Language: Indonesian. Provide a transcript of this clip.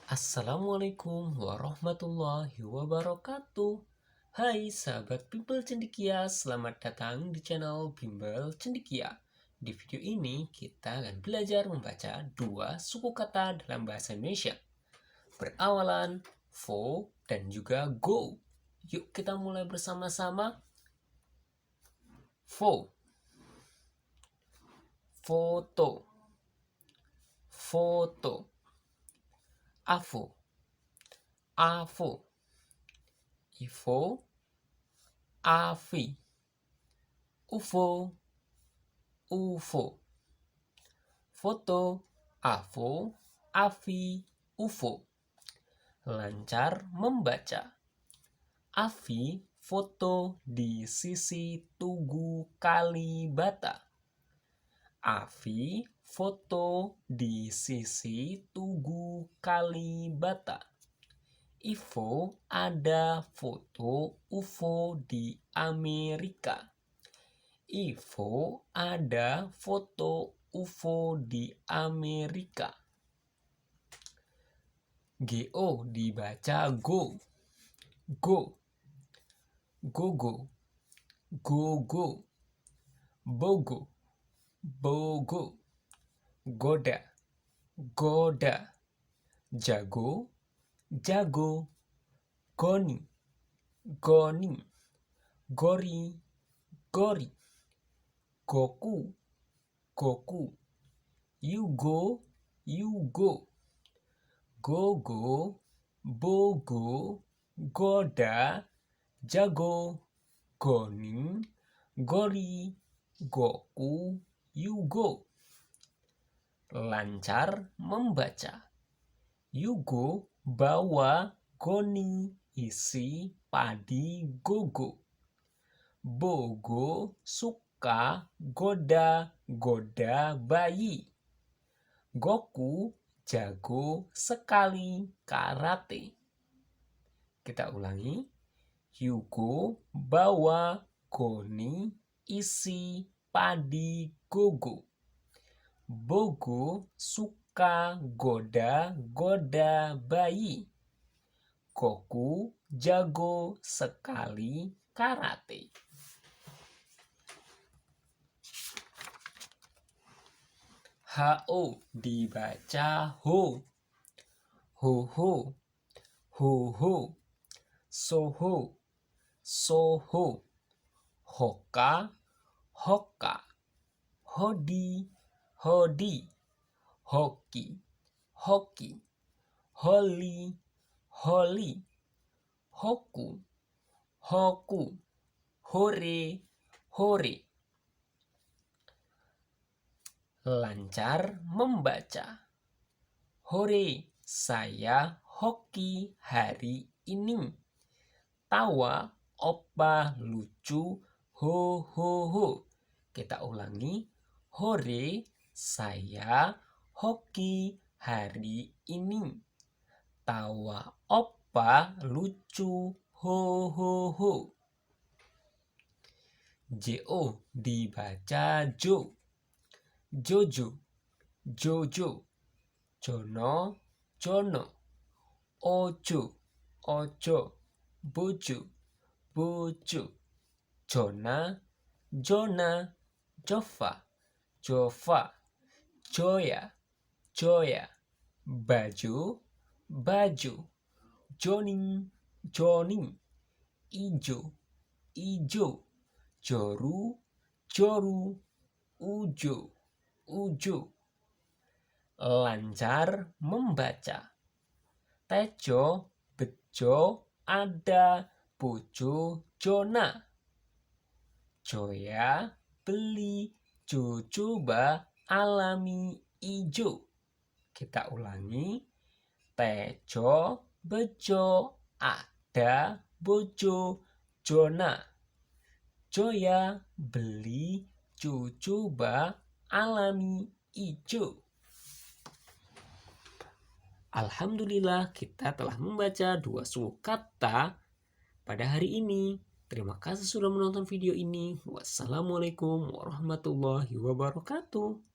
Assalamualaikum warahmatullahi wabarakatuh. Hai sahabat Bimbel Cendekia, selamat datang di channel Bimbel Cendekia. Di video ini kita akan belajar membaca dua suku kata dalam bahasa Indonesia. Berawalan fo dan juga go. Yuk kita mulai bersama-sama. Fo, foto, foto. Afo, afo. Ifo, afi. Ufo, ufo. Foto, afo, afi, ufo. Lancar membaca. Afi foto di sisi Tugu Kalibata. Afi foto di sisi Tugu Kalibata. Ivo ada foto UFO di Amerika. Ivo ada foto UFO di Amerika. GO dibaca go. Go. Gogo. Gogo. Bogo. Bogo. Goda. Goda. Jago. Jago. Goni. Goni. Gori. Gori. Goku. Goku. Yugo. Yugo. Gogo. Bogo. Goda. Jago. Goni. Gori. Goku. Yugo. Lancar membaca. Yugo bawa goni isi padi gogo. Bogo suka goda-goda bayi. Goku jago sekali karate. Kita ulangi. Yugo bawa goni isi padi gogo. Bogo suka goda-goda bayi. Goku jago sekali karate. HO dibaca ho. Ho-ho. Ho-ho. Soho. Soho. Hoka. Hoka. Hodi. Hodi. Hoki. Hoki. Holi. Holi. Hoku. Hoku. Hore. Hore. Lancar membaca. Hore, saya hoki hari ini. Tawa, opa lucu, ho ho ho. Kita ulangi. Hore, saya hoki hari ini. Tawa opa lucu, ho ho ho. Jo dibaca jo. Jojo. Jojo. Jono. Jono. Ojo. Ojo. Bojo. Bojo. Jona. Jona. Jova. Jova. Joya. Joya. Baju. Baju. Joning. Joning. Ijo. Ijo. Joru. Joru. Ujo. Ujo. Lancar membaca. Tejo, bejo, ada bojo Jona. Joya, beli, coba, alami, ijo. Kita ulangi. Tejo, bejo, ada bojo Jona. Joya, beli, coba, alami, ijo. Alhamdulillah kita telah membaca dua suku kata pada hari ini. Terima kasih sudah menonton video ini. Wassalamualaikum warahmatullahi wabarakatuh.